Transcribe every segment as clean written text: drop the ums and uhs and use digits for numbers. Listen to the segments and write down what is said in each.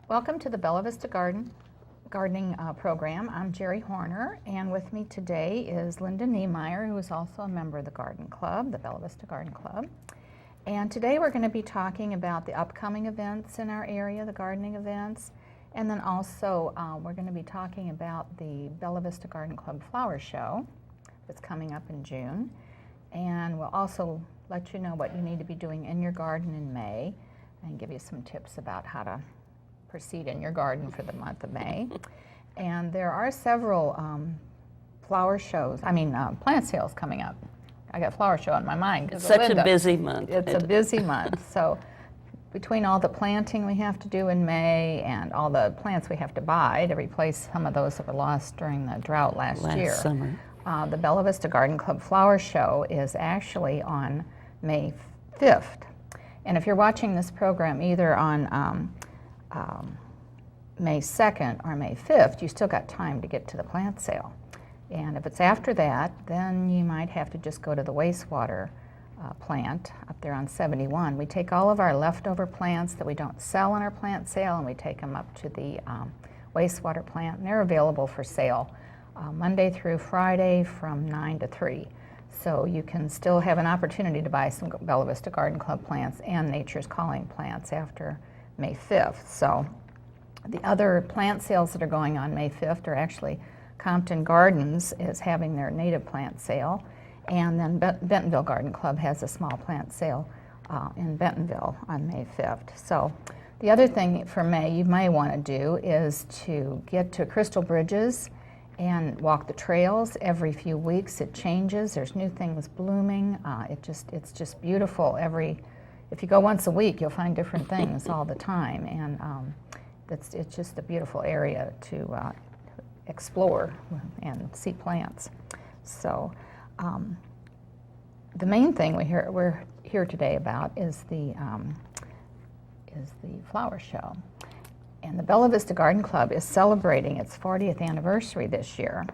Welcome to the Bella Vista Gardening program. I'm Geri Hoerner, and with me today is Linda Neymeyer, who is also a member of the Garden Club, the Bella Vista Garden Club. And today we're going to be talking about the upcoming events in our area, the gardening events, and then also we're going to be talking about the Bella Vista Garden Club Flower Show that's coming up in June. And we'll also let you know what you need to be doing in your garden in May and give you some tips about how to proceed in your garden for the month of May. And there are several plant sales coming up. I got flower show on my mind. It's such a busy month. It's a busy month. So between all the planting we have to do in May and all the plants we have to buy to replace some of those that were lost during the drought last year. Summer. The Bella Vista Garden Club Flower Show is actually on May 5th. And if you're watching this program either on May 2nd or May 5th, you still got time to get to the plant sale. And if it's after that, then you might have to just go to the wastewater plant up there on 71. We take all of our leftover plants that we don't sell in our plant sale, and we take them up to the wastewater plant, and they're available for sale Monday through Friday from 9 to 3. So you can still have an opportunity to buy some Bella Vista Garden Club plants and Nature's Calling plants after May 5th. So the other plant sales that are going on May 5th are actually Compton Gardens is having their native plant sale, and then Bentonville Garden Club has a small plant sale in Bentonville on May 5th. So the other thing for May you may want to do is to get to Crystal Bridges and walk the trails. Every few weeks it changes. There's new things blooming. It's just beautiful. If you go once a week, you'll find different things all the time, and it's just a beautiful area to explore and see plants. So the main thing we're here today about is the flower show. And the Bella Vista Garden Club is celebrating its 40th anniversary this year,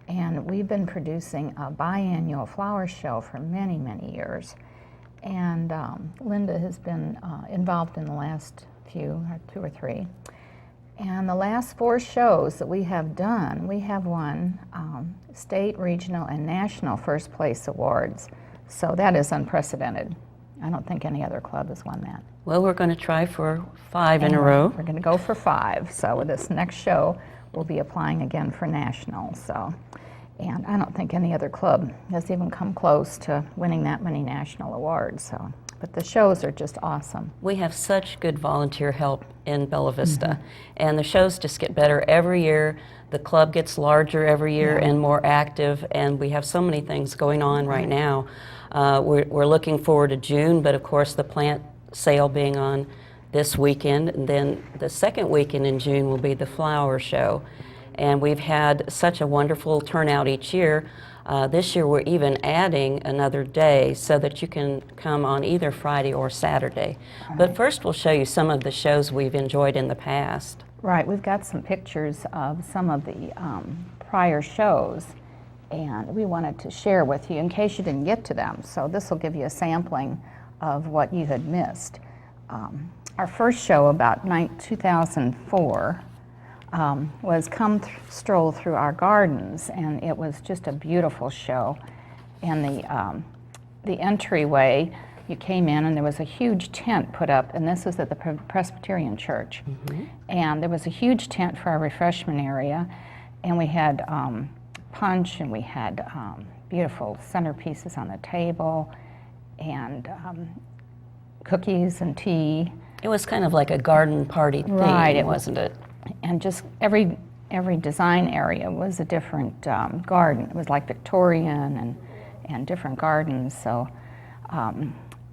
and we've been producing a biannual flower show for many, many years. And Linda has been involved in the last few, 2 or 3. And the last 4 shows that we have done, we have won state, regional, and national first place awards. So that is unprecedented. I don't think any other club has won that. Well, we're going to try for 5 in a row. We're going to go for 5. So with this next show, we'll be applying again for national. So, and I don't think any other club has even come close to winning that many national awards. So, but the shows are just awesome. We have such good volunteer help in Bella Vista, and the shows just get better every year. The club gets larger every year and more active, and we have so many things going on right now. We're looking forward to June, but of course the plant sale being on this weekend, and then the second weekend in June will be the flower show. And we've had such a wonderful turnout each year. This year we're even adding another day so that you can come on either Friday or Saturday. But first we'll show you some of the shows we've enjoyed in the past. Right, we've got some pictures of some of the prior shows, and we wanted to share with you in case you didn't get to them. So this will give you a sampling of what you had missed. Our first show about 2004 was Stroll Through Our Gardens, and it was just a beautiful show. And the entryway, you came in and there was a huge tent put up, and this was at the Presbyterian Church. And there was a huge tent for our refreshment area, and we had punch, and we had beautiful centerpieces on the table, and cookies and tea. It was kind of like a garden party theme, right, wasn't it? And just every design area was a different garden. It was like Victorian and different gardens. So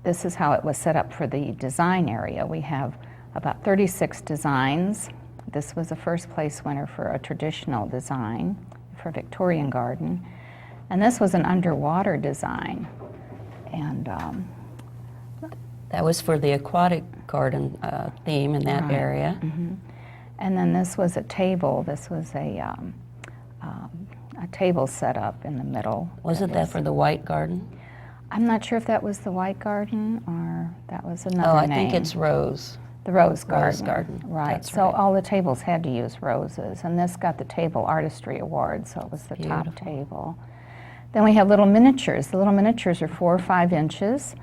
this is how it was set up for the design area. We have about 36 designs. This was a first place winner for a traditional design for Victorian garden. And this was an underwater design. And that was for the aquatic garden theme in that area. And then this was a table. This was a table set up in the middle. Wasn't that for the white garden? I'm not sure if that was the white garden or that was another name. Oh, I think it's Rose. The Rose Garden. Rose Garden, Right. that's So right. all the tables had to use roses, and this got the Table Artistry Award, so it was the top Beautiful. table. Then we have little miniatures. The little miniatures are 4 or 5 inches,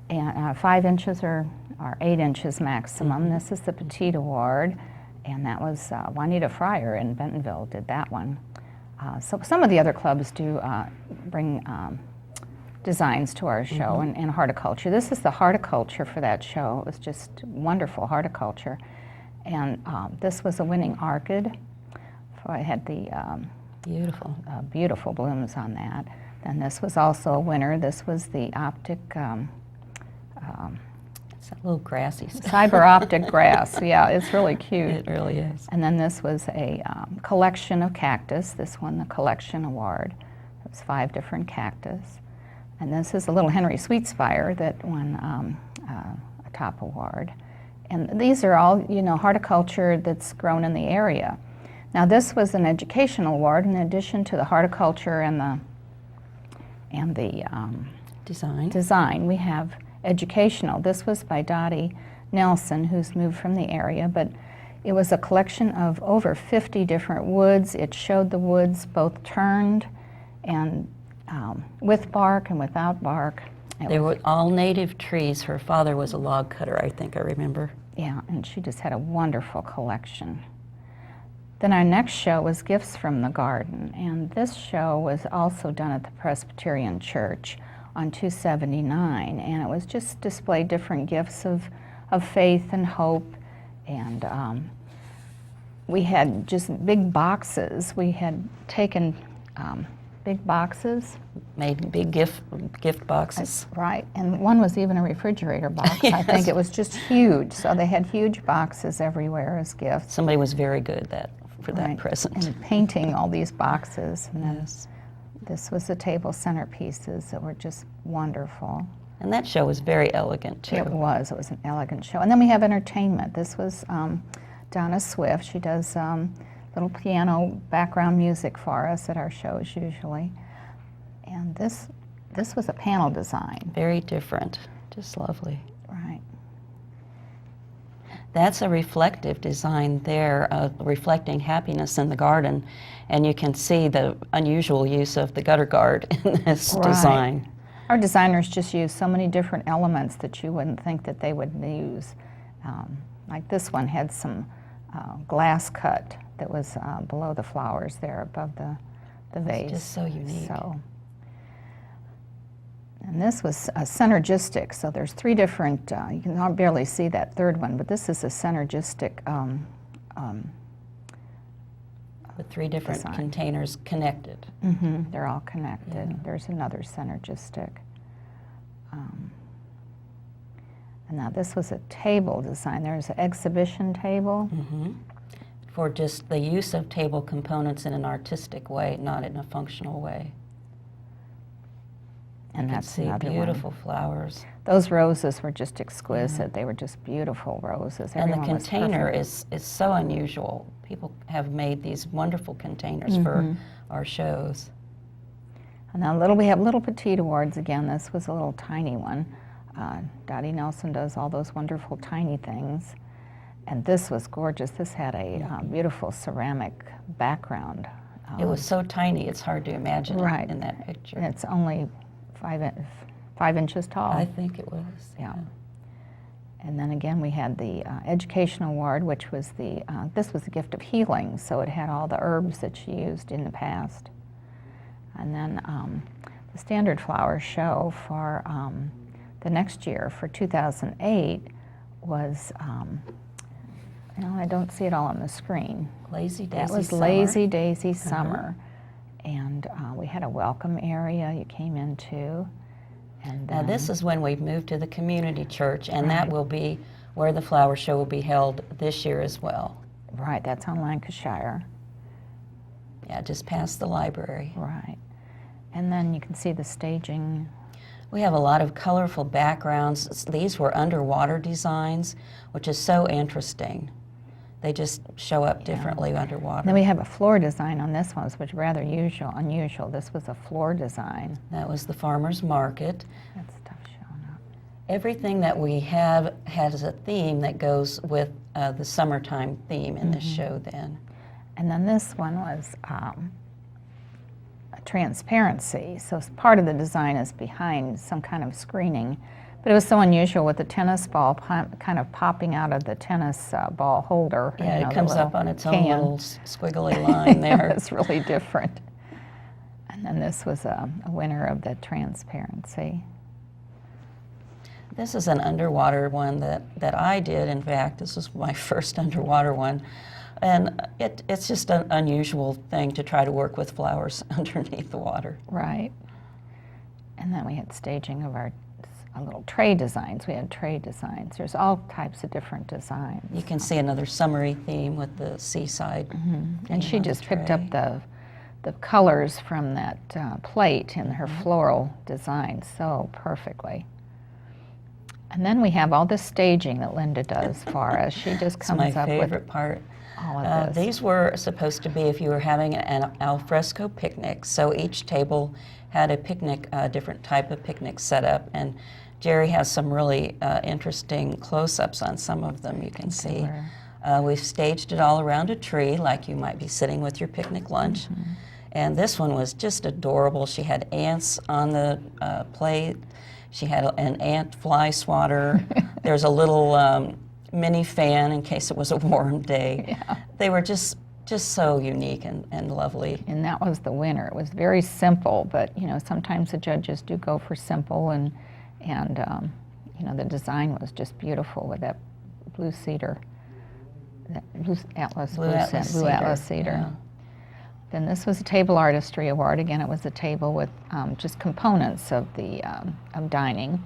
and 5 inches or 8 inches maximum. This is the Petite Award, and that was Juanita Fryer in Bentonville did that one. So some of the other clubs do bring designs to our show and horticulture. This is the horticulture for that show. It was just wonderful horticulture. And this was a winning orchid. So I had the Beautiful. beautiful blooms on that. Then this was also a winner. This was the optic, It's a little grassy stuff. cyber optic grass. Yeah, it's really cute. It really is. And then this was a collection of cactus. This won the collection award. It was 5 different cactus. And this is a little Henry Sweetsfire that won a top award. And these are all, horticulture that's grown in the area. Now this was an educational award in addition to the horticulture and the Design. design. We have educational. This was by Dottie Nelson, who's moved from the area, but it was a collection of over 50 different woods. It showed the woods both turned and with bark and without bark. They were all native trees. Her father was a log cutter, I think I remember. Yeah, and she just had a wonderful collection. Then our next show was Gifts from the Garden, and this show was also done at the Presbyterian Church on 279, and it was just displayed different gifts of faith and hope, and we had just big boxes. We had taken big boxes. Made big gift boxes. Right, and one was even a refrigerator box. I Yes. think it was just huge, so they had huge boxes everywhere as gifts. Somebody was very good for that Right, present. and painting all these boxes. And then Yes. this was the table centerpieces that were just wonderful. And that show was very elegant, too. It was an elegant show. And then we have entertainment. This was Donna Swift. She does little piano background music for us at our shows usually. And this was a panel design. Very different. Just lovely. Right. That's a reflective design there, reflecting happiness in the garden. And you can see the unusual use of the gutter guard in this Right. design. Our designers just use so many different elements that you wouldn't think that they would use. Like this one had some glass cut that was below the flowers there above the vase. just so unique. And this was a synergistic, so there's 3 different, you can barely see that third one, but this is a synergistic With 3 different design. containers connected. They're all connected. Yeah. There's another synergistic. And now this was a table design. There's an exhibition table. For just the use of table components in an artistic way, not in a functional way. And You can that's see another beautiful one. flowers. Those roses were just exquisite. They were just beautiful roses. And the Everyone was container perfect. is so unusual. People have made these wonderful containers for our shows. And now we have little petite awards again. This was a little tiny one. Dottie Nelson does all those wonderful tiny things. And this was gorgeous. This had a beautiful ceramic background. It was so tiny, it's hard to imagine Right. it in that picture. And it's only 5 inches tall. I think it was. Yeah. And then again, we had the Educational Award, which was this was the gift of healing, so it had all the herbs that she used in the past. And then the Standard Flower Show for the next year, for 2008, was, I don't see it all on the screen. Lazy Daisy That was Summer. Lazy Daisy Summer. And we had a welcome area you came into. And Now this is when we've moved to the community church, and that Right. will be where the flower show will be held this year as well. Right, that's on Lancashire. Yeah, just past the library. Right. And then you can see the staging. We have a lot of colorful backgrounds. These were underwater designs, which is so interesting. They just show up differently underwater. Then we have a floor design on this one, which is rather unusual. This was a floor design. That was the farmer's market. That's tough showing up. Everything that we have has a theme that goes with the summertime theme in this show then. And then this one was a transparency. So part of the design is behind some kind of screening. But it was so unusual with the tennis ball kind of popping out of the tennis ball holder. Yeah, you know, it comes up on its own can. little squiggly line there. It's really different. And then this was a winner of the transparency. This is an underwater one that I did. In fact, this was my first underwater one. And it's just an unusual thing to try to work with flowers underneath the water. Right. And then we had staging of our little tray designs. We had tray designs. There's all types of different designs. You can see another summery theme with the seaside. And she just picked up the colors from that plate in her floral design so perfectly. And then we have all this staging that Linda does for us. She just comes It's my up favorite with part. all of this. These were supposed to be if you were having an alfresco picnic. So each table had a picnic, different type of picnic set up. And Geri has some really interesting close-ups on some of them, you can see. We've staged it all around a tree, like you might be sitting with your picnic lunch. And this one was just adorable. She had ants on the plate. She had an ant fly swatter. There's a little mini fan in case it was a warm day. Yeah. They were just so unique and lovely. And that was the winner. It was very simple, but you know, sometimes the judges do go for simple, and you know, the design was just beautiful with that blue cedar, that blue atlas cedar. Yeah. Then this was a table artistry award. Again, it was a table with just components of the of dining,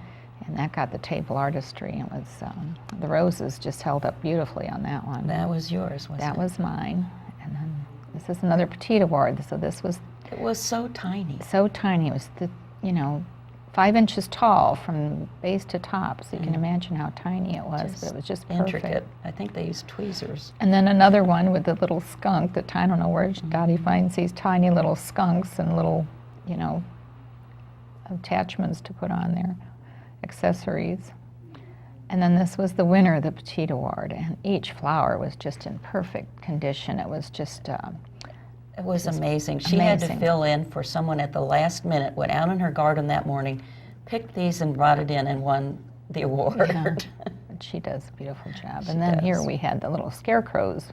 and that got the table artistry. It was the roses just held up beautifully on that one. That was yours, wasn't it? That was mine. And then this is another petite award. So this was It was so tiny. so tiny. It was you know, 5 inches tall from base to top. So you can imagine how tiny it was. But it was just perfect. Intricate. I think they used tweezers. And then another one with the little skunk that I don't know where Dottie finds these tiny little skunks and little, you know, attachments to put on there, accessories. And then this was the winner of the Petite Award, and each flower was just in perfect condition. It was just It was amazing. She had to amazing. fill in for someone at the last minute, went out in her garden that morning, picked these and brought it in and won the award. Yeah. But she does a beautiful job. She And then here does. we had the little scarecrows.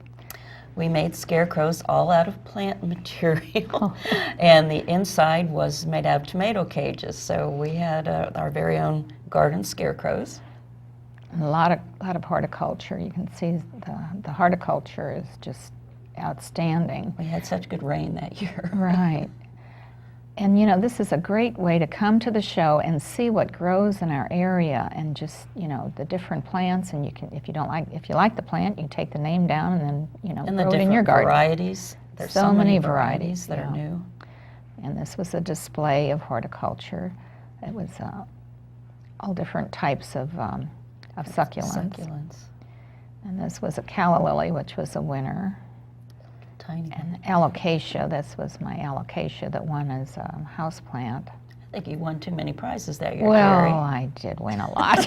We made scarecrows all out of plant material, and the inside was made out of tomato cages. So we had our very own garden scarecrows. And a lot of horticulture. You can see the horticulture is just outstanding. We had such good rain that year. Right. And you know, this is a great way to come to the show and see what grows in our area, and just, you know, the different plants. And you can, if you like the plant, you take the name down and then, you know, And the grow it in your different garden. varieties. There's So so many many varieties that varieties, are yeah. new. And this was a display of horticulture. It was all different types of succulents. Succulents. And this was a calla lily, which was a winner. Tiny. And alocasia, this was my alocasia that won as a house plant. I think you won too many prizes that year, Well, Geri. I did win a lot.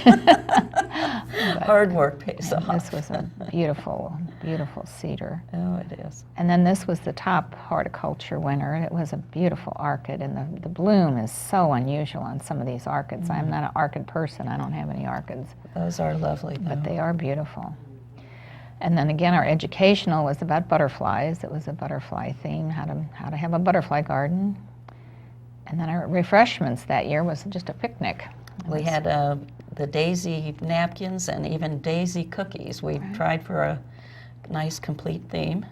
Hard work pays And off. this was a beautiful, beautiful cedar. Oh, it is. And then this was the top horticulture winner. It was a beautiful orchid, and the bloom is so unusual on some of these orchids. I'm not an orchid person. I don't have any orchids, Those are lovely, though. but they are beautiful. And then again, our educational was about butterflies. It was a butterfly theme, how to have a butterfly garden. And then our refreshments that year was just a picnic. We had the daisy napkins and even daisy cookies. We tried for a nice, complete theme.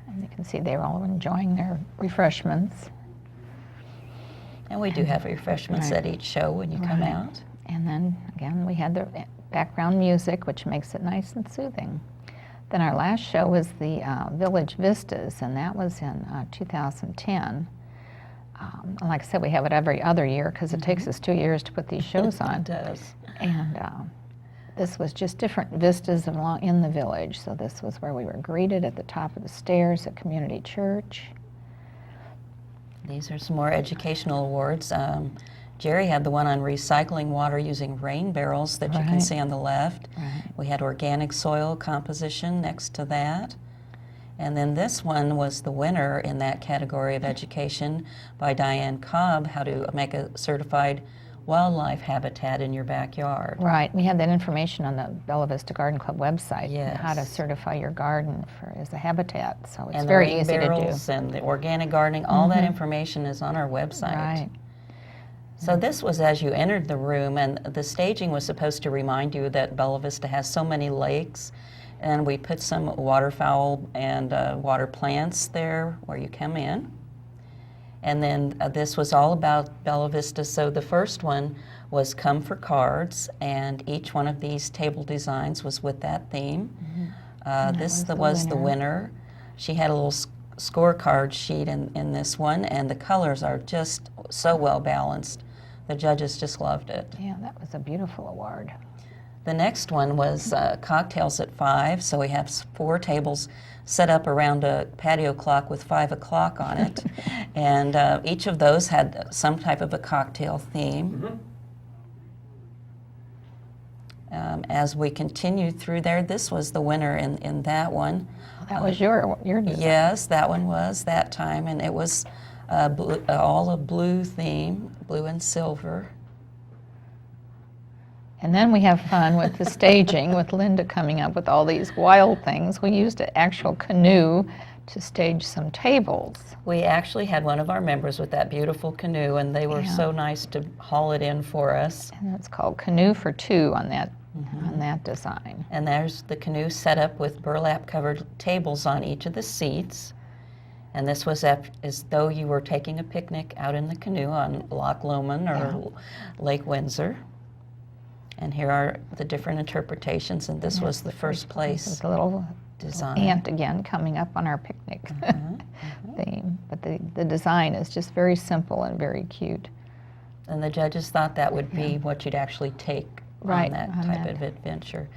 And you can see they were all enjoying their refreshments. And we do have refreshments Right. at each show when you come Right. out. And then again, we had the background music, which makes it nice and soothing. Then our last show was the Village Vistas, and that was in 2010. And like I said, we have it every other year because it takes us 2 years to put these shows on. It does. And this was just different vistas in the village. So this was where we were greeted at the top of the stairs at Community Church. These are some more educational awards. Geri had the one on recycling water using rain barrels that you can Right. see on the left. Right. We had organic soil composition next to that. And then this one was the winner in that category of education by Diane Cobb, how to make a certified wildlife habitat in your backyard. Right. We had that information on the Bella Vista Garden Club website, how to Yes. certify your garden as a habitat. So it's And the very rain easy to do. barrels and the organic gardening, all that information is on our website. Right. So this was as you entered the room, and the staging was supposed to remind you that Bella Vista has so many lakes, and we put some waterfowl and water plants there where you come in. And then this was all about Bella Vista. So the first one was Come for Cards, and each one of these table designs was with that theme. This was the winner. She had a little scorecard sheet in this one, and the colors are just so well balanced. The judges just loved it. Yeah, that was a beautiful award. The next one was Cocktails at 5, so we have 4 tables set up around a patio clock with 5 o'clock on it, and each of those had some type of a cocktail theme. As we continued through there, this was the winner in that one. That was your design. Yes, that one was that time, and it was all a blue theme, blue and silver. And then we have fun with the staging, with Linda coming up with all these wild things. We used an actual canoe to stage some tables. We actually had one of our members with that beautiful canoe, and they were so nice to haul it in for us. And it's called Canoe for Two on that design. And there's the canoe set up with burlap-covered tables on each of the seats. And this was as though you were taking a picnic out in the canoe on Loch Lomond or Lake Windsor. And here are the different interpretations, and this was the first place The little design. ant again coming up on our picnic theme. But the design is just very simple and very cute. And the judges thought that would be what you'd actually take on that type of adventure.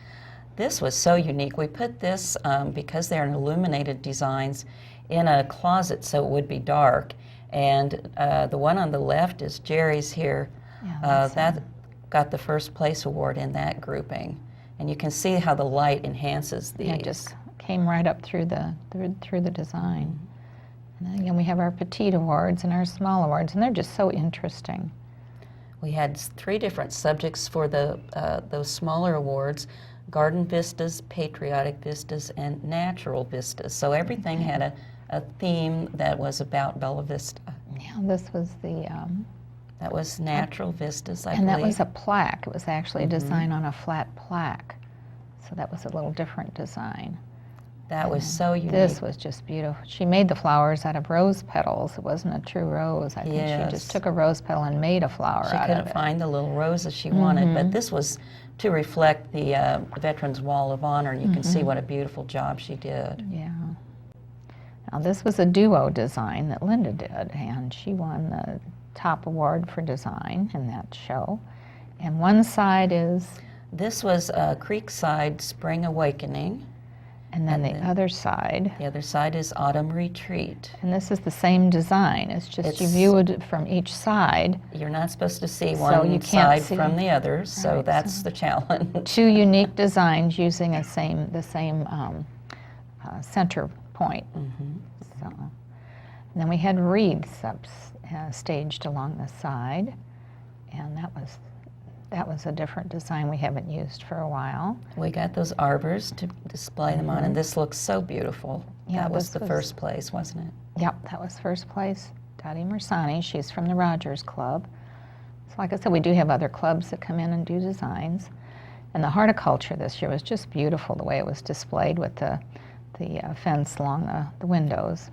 This was so unique. We put this, because they're illuminated designs, in a closet so it would be dark. And the one on the left is Geri's here. That got the first place award in that grouping. And you can see how the light enhances these. It just came right up through the design. And then again, we have our petite awards and our small awards, and they're just so interesting. We had 3 different subjects for those smaller awards: garden vistas, patriotic vistas, and natural vistas. So everything had a theme that was about Bella Vista. Yeah, this was the... that was natural vistas, I believe. And that was a plaque. It was actually a design on a flat plaque. So that was a little different design. That was so unique. This was just beautiful. She made the flowers out of rose petals. It wasn't a true rose. I think she just took a rose petal and made a flower She out of it. couldn't find the little roses she wanted, but this was to reflect the Veterans Wall of Honor, and you can see what a beautiful job she did. Yeah. Now this was a duo design that Linda did, and she won the top award for design in that show. And one side is... This was Creekside Spring Awakening. And then the other side... The other side is Autumn Retreat. And this is the same design. It's just you view it from each side. You're not supposed to see one side from the other, so that's the challenge. 2 unique designs using the same center point. So, and then we had wreaths staged along the side, and that was a different design we haven't used for a while. We got those arbors to display them on, and this looks so beautiful. Yeah, that was the first place, wasn't it? Yep, that was first place. Dottie Mersani, she's from the Rogers Club. So like I said, we do have other clubs that come in and do designs. And the horticulture this year was just beautiful, the way it was displayed with the fence along the windows.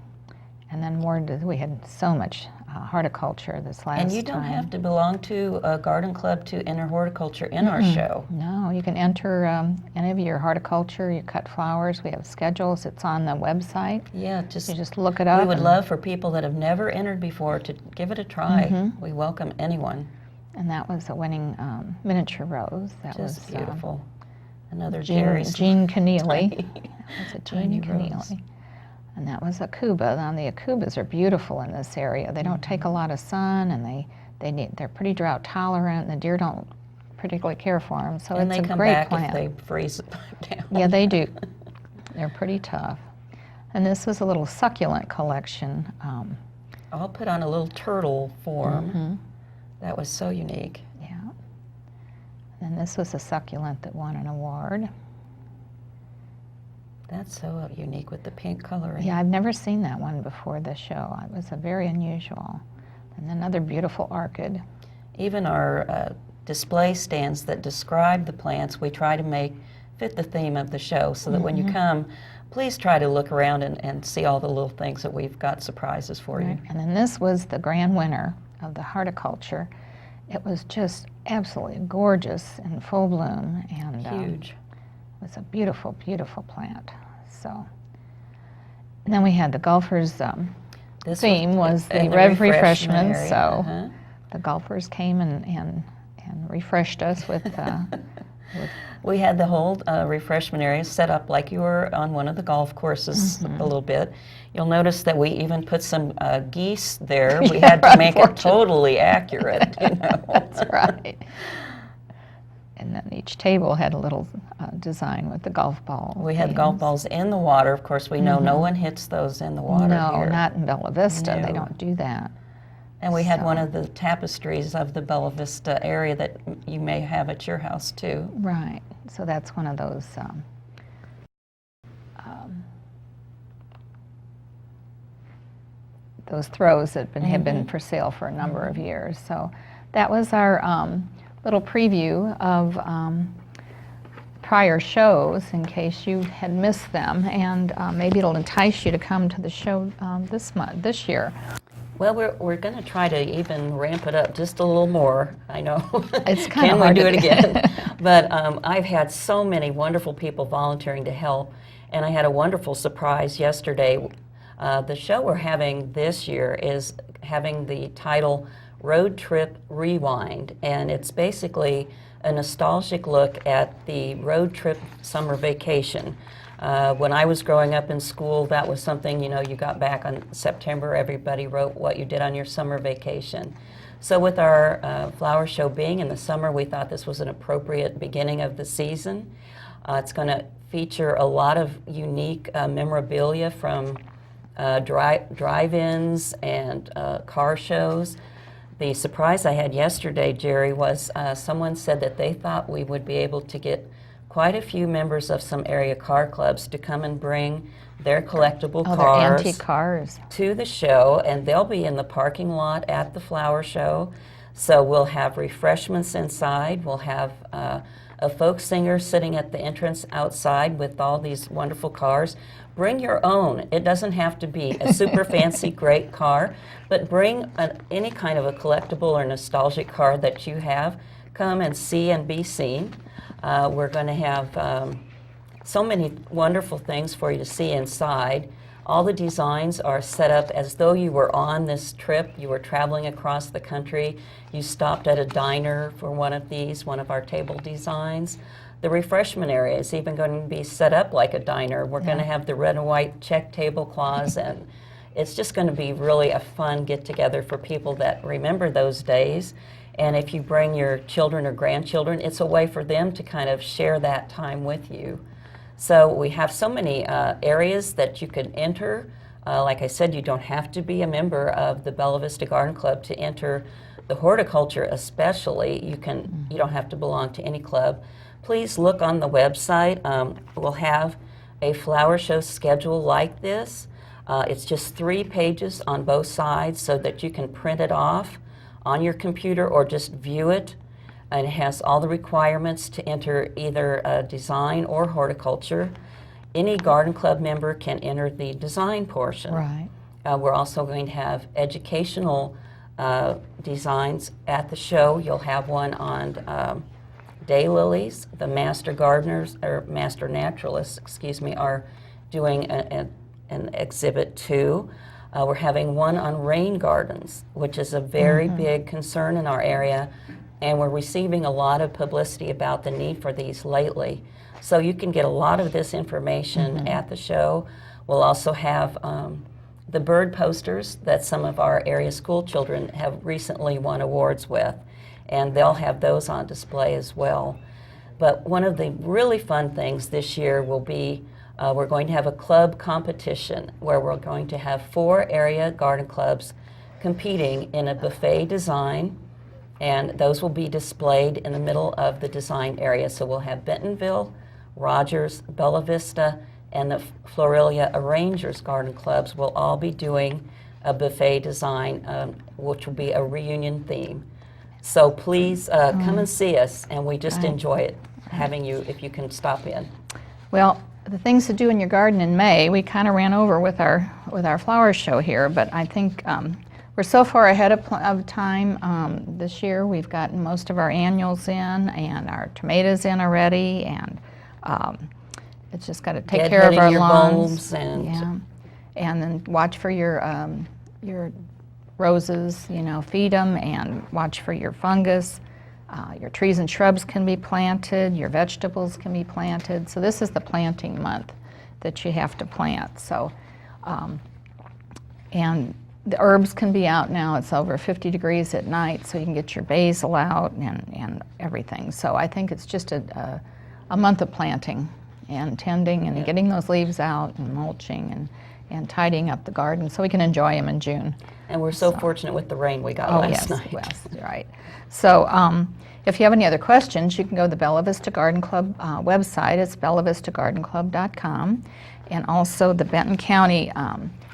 And then we had so much horticulture this last time. And you don't have to belong to a garden club to enter horticulture in our show. No, you can enter any of your horticulture, you cut flowers. We have schedules. It's on the website. Yeah, You just look it up. We would love for people that have never entered before to give it a try. We welcome anyone. And that was a winning miniature rose. That Just was beautiful. Another Jean Keneally. That was a tiny Jean rose. Keneally. And that was Akuba. Now the Akubas are beautiful in this area. They don't take a lot of sun, and they they're pretty drought tolerant, and the deer don't particularly care for them. So And it's they a come great back plant. if they freeze down. Yeah, they do. They're pretty tough. And this was a little succulent collection. I'll put on a little turtle form. Mhm. That was so unique. Yeah. And this was a succulent that won an award. That's so unique with the pink coloring. Yeah, I've never seen that one before the show. It was a very unusual. And another beautiful orchid. Even our display stands that describe the plants, we try to make fit the theme of the show so that when you come, please try to look around and see all the little things that we've got surprises for you. And then this was the grand winner of the horticulture. It was just absolutely gorgeous in full bloom, and Huge. it was a beautiful, beautiful plant. So, and then we had the golfers' This theme was the in Rev refreshment refreshments. area. So the golfers came and refreshed us with. We had the whole refreshment area set up like you were on one of the golf courses a little bit. You'll notice that we even put some geese there. We had to make it totally accurate, you know. That's right. And then each table had a little design with the golf ball. We had golf balls in the water. Of course, we know no one hits those in the water No, here. not in Bella Vista. They No. don't do that. And we had So- one of the tapestries of the Bella Vista area that you may have at your house too. Right. So that's one of those throws that have been for sale for a number of years. So that was our little preview of prior shows in case you had missed them, and maybe it'll entice you to come to the show this year. Well, we're going to try to even ramp it up just a little more. I know. It's kind Can of we hard do to it again? But I've had so many wonderful people volunteering to help, and I had a wonderful surprise yesterday. The show we're having this year is having the title Road Trip Rewind, and it's basically a nostalgic look at the road trip summer vacation. When I was growing up in school, that was something, you know, you got back on September, everybody wrote what you did on your summer vacation. So with our flower show being in the summer, we thought this was an appropriate beginning of the season. It's going to feature a lot of unique memorabilia from drive-ins and car shows. The surprise I had yesterday, Geri, was someone said that they thought we would be able to get quite a few members of some area car clubs to come and bring their collectible They're cars antique cars. to the show, and they'll be in the parking lot at the flower show. So we'll have refreshments inside. We'll have a folk singer sitting at the entrance outside with all these wonderful cars. Bring your own. It doesn't have to be a super fancy, great car, but bring any kind of a collectible or nostalgic car that you have. Come and see and be seen. We're going to have so many wonderful things for you to see inside. All the designs are set up as though you were on this trip. You were traveling across the country. You stopped at a diner for one of our table designs. The refreshment area is even going to be set up like a diner. We're going to have the red and white check tablecloths, and it's just going to be really a fun get-together for people that remember those days. And if you bring your children or grandchildren, it's a way for them to kind of share that time with you. So we have so many areas that you can enter. Like I said, you don't have to be a member of the Bella Vista Garden Club to enter the horticulture especially. You don't have to belong to any club. Please look on the website. We'll have a flower show schedule like this. It's just 3 pages on both sides so that you can print it off on your computer or just view it. And it has all the requirements to enter either design or horticulture. Any garden club member can enter the design portion. Right. We're also going to have educational designs at the show. You'll have one on daylilies. The master gardeners, or master naturalists, are doing an exhibit too. We're having one on rain gardens, which is a very big concern in our area, and we're receiving a lot of publicity about the need for these lately. So you can get a lot of this information at the show. We'll also have the bird posters that some of our area school children have recently won awards with, and they'll have those on display as well. But one of the really fun things this year will be we're going to have a club competition where we're going to have 4 area garden clubs competing in a buffet design, and those will be displayed in the middle of the design area. So we'll have Bentonville, Rogers, Bella Vista, and the Florilia Arrangers Garden Clubs will all be doing a buffet design, which will be a reunion theme. So please come and see us, and we just enjoy it having you if you can stop in. Well, the things to do in your garden in May, we kind of ran over with our flower show here, but I think we're so far ahead of time this year. We've gotten most of our annuals in and our tomatoes in already, and it's just got to take care of our lawns. And then watch for your roses, you know, feed them, and watch for your fungus. Your trees and shrubs can be planted, your vegetables can be planted. So this is the planting month that you have to plant. So, and the herbs can be out now. It's over 50 degrees at night, so you can get your basil out and everything. So I think it's just a month of planting and tending and getting those leaves out and mulching and tidying up the garden so we can enjoy them in June. And we're so fortunate with the rain we got last night. Yes, right. So if you have any other questions, you can go to the Bella Vista Garden Club website. It's bellavistagardenclub.com. And also the Benton County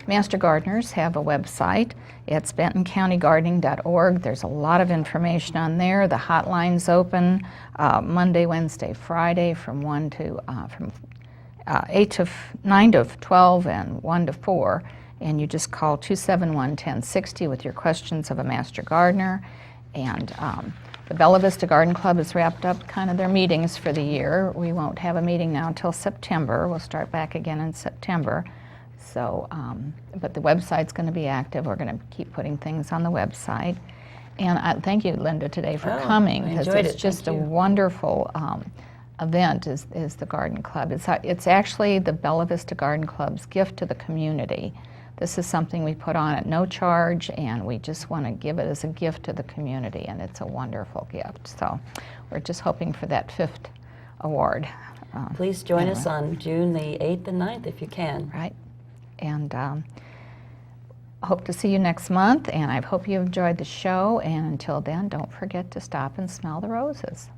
Master Gardeners have a website. It's bentoncountygardening.org. There's a lot of information on there. The hotline's open Monday, Wednesday, Friday from 9 to 12 and 1 to 4. And you just call 271-1060 with your questions of a Master Gardener. And the Bella Vista Garden Club has wrapped up kind of their meetings for the year. We won't have a meeting now until September. We'll start back again in September. So, but the website's going to be active. We're going to keep putting things on the website. And thank you, Linda, today for coming, because it's just a wonderful event is the Garden Club. It's actually the Bella Vista Garden Club's gift to the community. This is something we put on at no charge, and we just want to give it as a gift to the community, and it's a wonderful gift. So we're just hoping for that 5th award. Please join us on June the 8th and 9th if you can. Right. And hope to see you next month, and I hope you enjoyed the show. And until then, don't forget to stop and smell the roses.